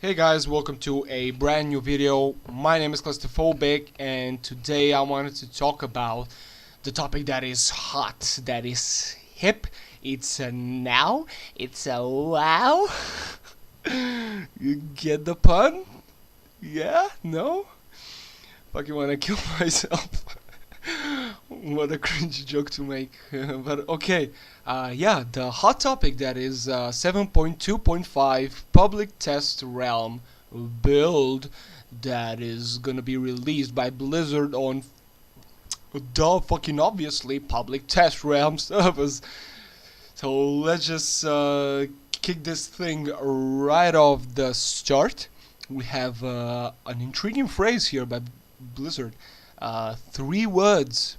Hey guys, welcome to a brand new video. My name is Claustrophobic, and today I wanted to talk about the topic that is hot, that is hip, it's a now, it's a wow. You get the pun? Yeah? No? Fucking wanna kill myself. What a cringe joke to make. But okay, yeah, the hot topic that is 7.2.5 public test realm build that is gonna be released by Blizzard on the fucking obviously public test realm servers. So let's just kick this thing right off the start. We have an intriguing phrase here by Blizzard. 3 words.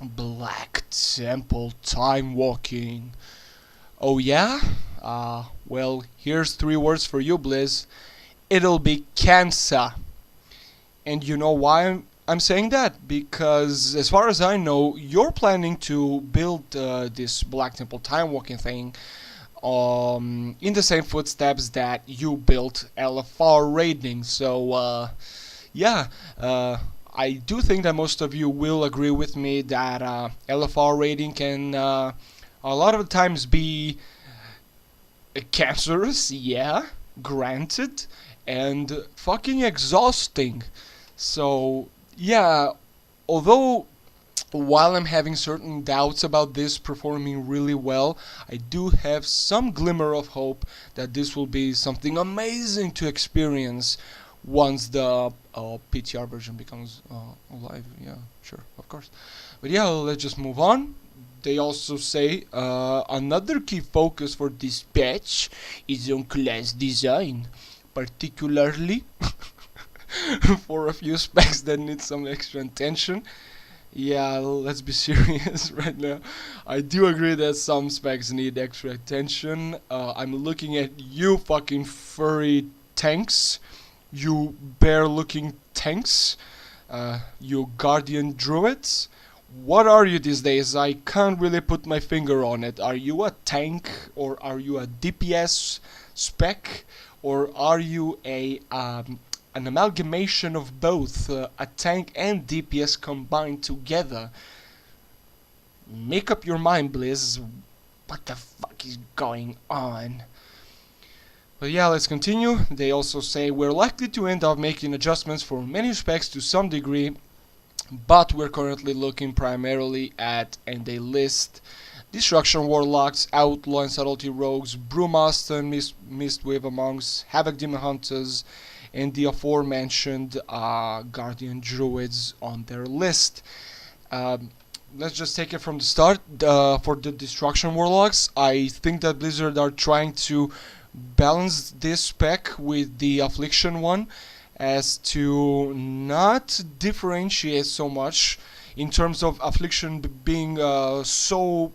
Black Temple time walking. Oh yeah? Well, here's 3 words for you, Blizz. It'll be cancer. And you know why I'm saying that? Because as far as I know, you're planning to build this Black Temple time walking thing in the same footsteps that you built LFR raiding. So yeah, I do think that most of you will agree with me that LFR raiding can a lot of the times be cancerous, yeah, granted, and fucking exhausting. So, yeah, although while I'm having certain doubts about this performing really well, I do have some glimmer of hope that this will be something amazing to experience once the PTR version becomes live. Yeah, sure, of course. But yeah, let's just move on. They also say another key focus for this patch is on class design, particularly for a few specs that need some extra attention. Yeah, let's be serious right now. I do agree that some specs need extra attention. I'm looking at you fucking furry tanks, you bear-looking tanks, you guardian druids. What are you these days? I can't really put my finger on it. Are you a tank, or are you a DPS spec, or are you an amalgamation of both, a tank and DPS combined together? Make up your mind, Blizz. What the fuck is going on? But yeah, let's continue. They also say we're likely to end up making adjustments for many specs to some degree, but we're currently looking primarily at, and they list Destruction Warlocks, Outlaw and Subtlety Rogues, Brewmaster and Mistweaver Monks, Havoc Demon Hunters, and the aforementioned Guardian Druids on their list. Let's just take it from the start. For the Destruction Warlocks, I think that Blizzard are trying to balance this spec with the Affliction one, as to not differentiate so much in terms of Affliction being so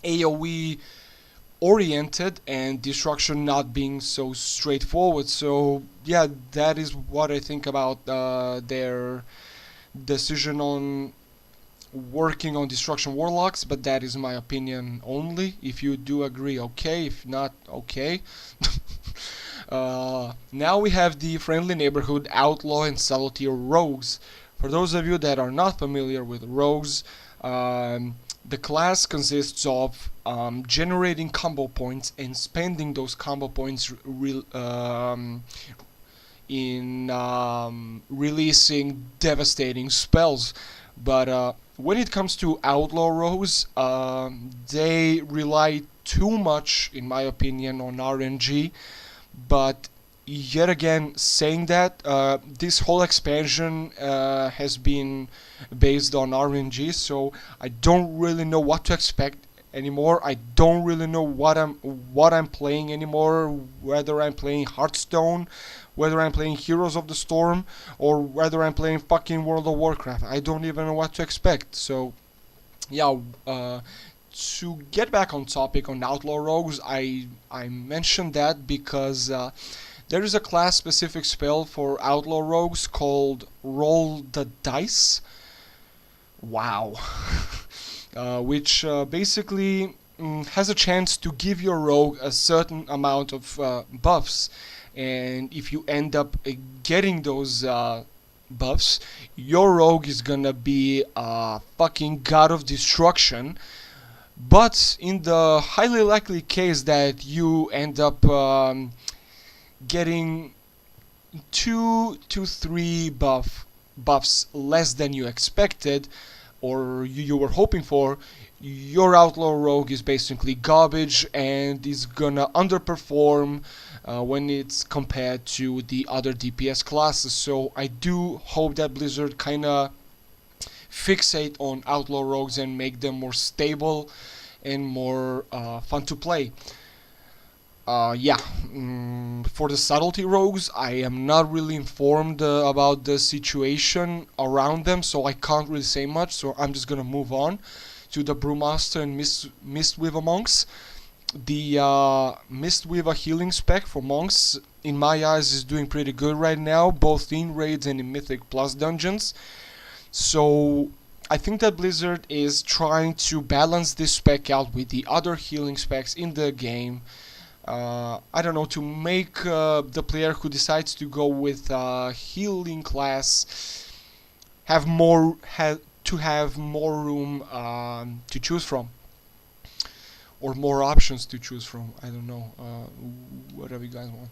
AoE oriented and Destruction not being so straightforward. So yeah, that is what I think about their decision on working on Destruction Warlocks, but that is my opinion only. If you do agree, okay. If not, okay. Now we have the Friendly Neighborhood, Outlaw and Subtlety Rogues. For those of you that are not familiar with Rogues, the class consists of generating combo points and spending those combo points in releasing devastating spells. But when it comes to Outlaw Rogues, they rely too much, in my opinion, on RNG. But yet again, saying that, this whole expansion has been based on RNG, so I don't really know what to expect anymore. I don't really know what I'm playing anymore, whether I'm playing Hearthstone, whether I'm playing Heroes of the Storm, or whether I'm playing fucking World of Warcraft. I don't even know what to expect. So yeah, to get back on topic on Outlaw Rogues, I mentioned that because there is a class specific spell for Outlaw Rogues called Roll the Dice. Wow. Which basically has a chance to give your rogue a certain amount of buffs, and if you end up getting those buffs, your rogue is gonna be a fucking god of destruction. But in the highly likely case that you end up getting 2 to 3 buffs less than you expected or you were hoping for, your outlaw rogue is basically garbage and is gonna underperform when it's compared to the other DPS classes. So I do hope that Blizzard kinda fixate on outlaw rogues and make them more stable and more fun to play. For the subtlety rogues, I am not really informed about the situation around them, so I can't really say much, so I'm just gonna move on to the Brewmaster and Mistweaver monks. The Mistweaver healing spec for monks, in my eyes, is doing pretty good right now, both in raids and in Mythic Plus dungeons. So I think that Blizzard is trying to balance this spec out with the other healing specs in the game. I don't know, to make the player who decides to go with healing class have more room to choose from, or more options to choose from. I don't know, whatever you guys want.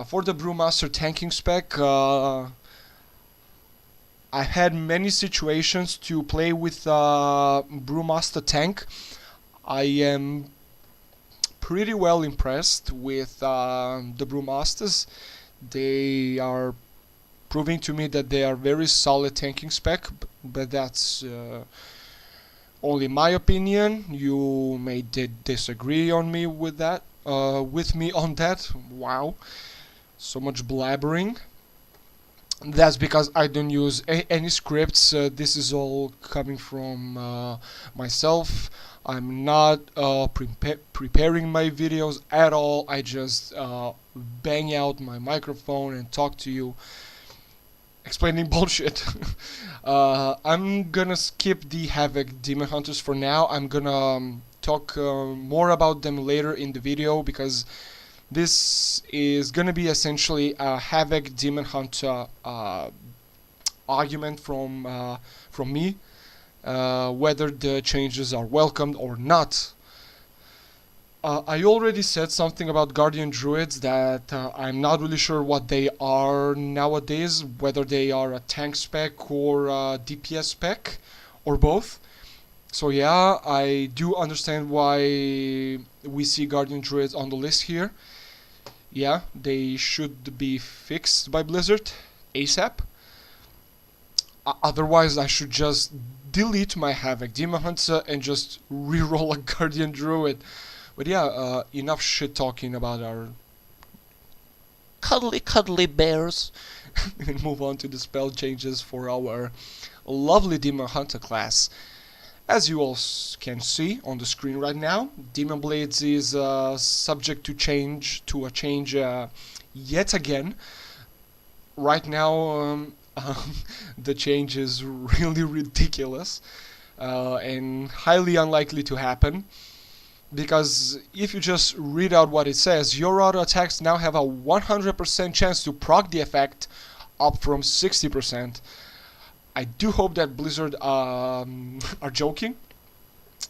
For the Brewmaster tanking spec, I've had many situations to play with Brewmaster tank. I am pretty well impressed with the Brewmasters. They are proving to me that they are very solid tanking spec, but that's only my opinion. You may disagree on me with that. With me on that. Wow, so much blabbering. That's because I don't use any scripts. This is all coming from myself. I'm not preparing my videos at all. I just bang out my microphone and talk to you, explaining bullshit. I'm gonna skip the Havoc Demon Hunters for now. I'm gonna talk more about them later in the video, because this is gonna be essentially a Havoc Demon Hunter argument from me. Whether the changes are welcomed or not. I already said something about Guardian Druids that I'm not really sure what they are nowadays, whether they are a tank spec or a DPS spec, or both. So yeah, I do understand why we see Guardian Druids on the list here. Yeah, they should be fixed by Blizzard ASAP. Otherwise, I should just delete my Havoc Demon Hunter and just reroll a Guardian Druid. But yeah, enough shit talking about our cuddly bears. And move on to the spell changes for our lovely Demon Hunter class. As you all can see on the screen right now, Demon Blades is subject to a change yet again. Right now, the change is really ridiculous and highly unlikely to happen, because if you just read out what it says, your auto attacks now have a 100% chance to proc the effect, up from 60%. I do hope that Blizzard are joking,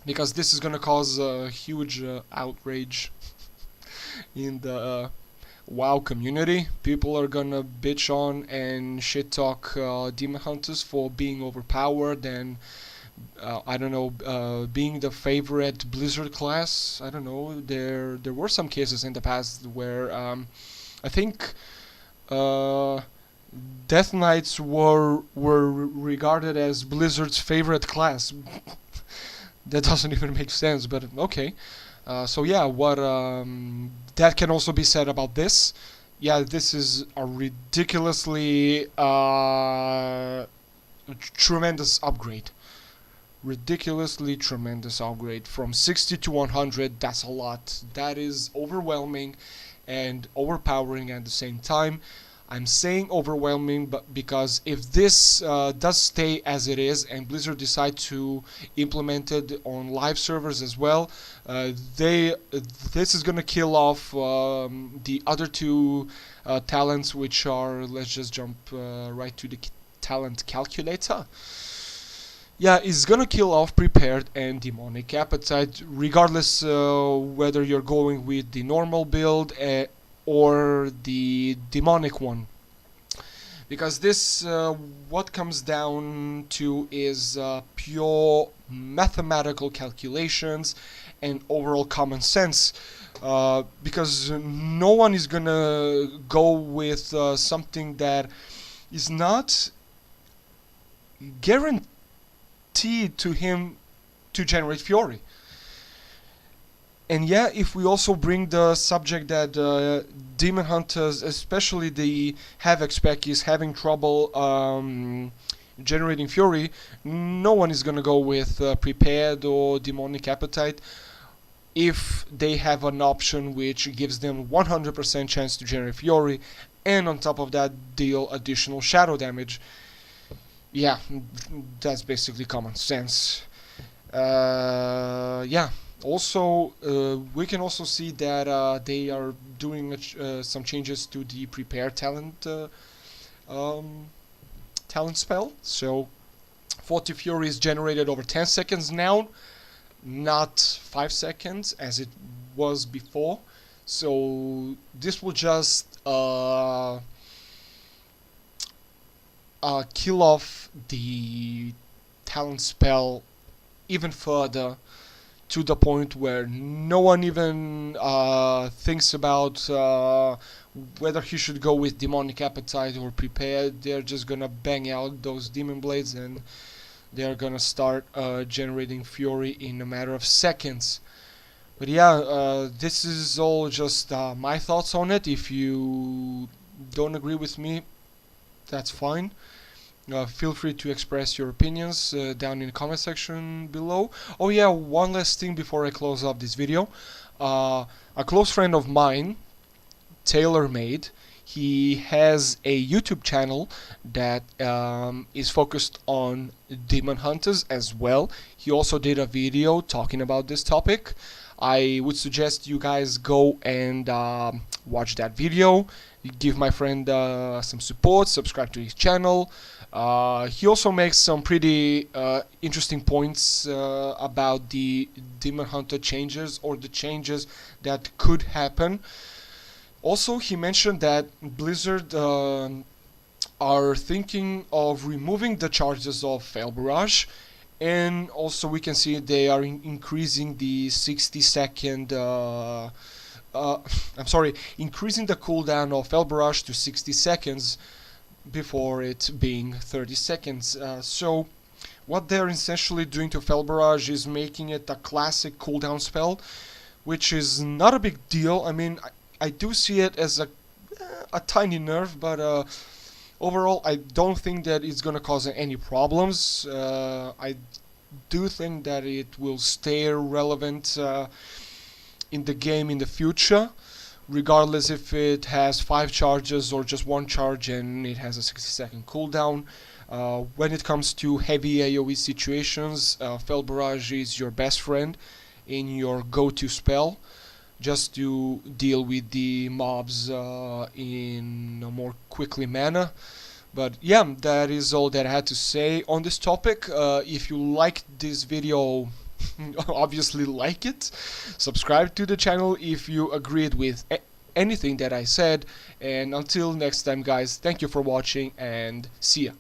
because this is gonna cause a huge outrage in the WoW community. People are gonna bitch on and shit talk Demon Hunters for being overpowered and I don't know, being the favorite Blizzard class. I don't know. There were some cases in the past where I think Death Knights were regarded as Blizzard's favorite class. That doesn't even make sense, but okay. So yeah, what that can also be said about this. Yeah, this is a ridiculously tremendous upgrade. Ridiculously tremendous upgrade from 60 to 100. That's a lot. That is overwhelming and overpowering at the same time. I'm saying overwhelming, but because if this does stay as it is and Blizzard decide to implement it on live servers as well, this is gonna kill off the other two talents, which are, let's just jump right to the talent calculator. Yeah, it's gonna kill off Prepared and Demonic Appetite, regardless whether you're going with the normal build or the demonic one. Because this, what comes down to is pure mathematical calculations and overall common sense. Because no one is gonna go with something that is not guaranteed to him to generate Fury. And yeah, if we also bring the subject that Demon Hunters, especially the Havoc spec, is having trouble generating Fury, no one is gonna go with Prepared or Demonic Appetite if they have an option which gives them 100% chance to generate Fury, and on top of that deal additional shadow damage. Yeah, that's basically common sense. Yeah. Also, we can also see that they are doing some changes to the prepare talent talent spell. So, 40 Fury is generated over 10 seconds now, not 5 seconds as it was before. So this will just kill off the talent spell even further, to the point where no one even thinks about whether he should go with Demonic Appetite or Prepared. They're just gonna bang out those Demon Blades and they're gonna start generating Fury in a matter of seconds. But yeah, this is all just my thoughts on it. If you don't agree with me, that's fine. Feel free to express your opinions down in the comment section below. Oh yeah, one last thing before I close up this video. A close friend of mine, TaylorMade, he has a YouTube channel that is focused on Demon Hunters as well. He also did a video talking about this topic. I would suggest you guys go and watch that video. Give my friend some support, subscribe to his channel. He also makes some pretty interesting points about the Demon Hunter changes, or the changes that could happen. Also, he mentioned that Blizzard are thinking of removing the charges of Fail Barrage, and also we can see they are increasing the 60-second increasing the cooldown of Fail Barrage to 60 seconds before it being 30 seconds. So what they're essentially doing to Fail Barrage is making it a classic cooldown spell, which is not a big deal. I mean, I do see it as a tiny nerf, but overall I don't think that it's gonna cause any problems. I do think that it will stay relevant in the game in the future, regardless if it has 5 charges or just 1 charge and it has a 60-second cooldown. When it comes to heavy AoE situations, Fail Barrage is your best friend in your go-to spell, just to deal with the mobs in a more quickly manner. But yeah, that is all that I had to say on this topic. If you liked this video, obviously like it. Subscribe to the channel if you agreed with anything that I said. And until next time, guys, thank you for watching and see ya.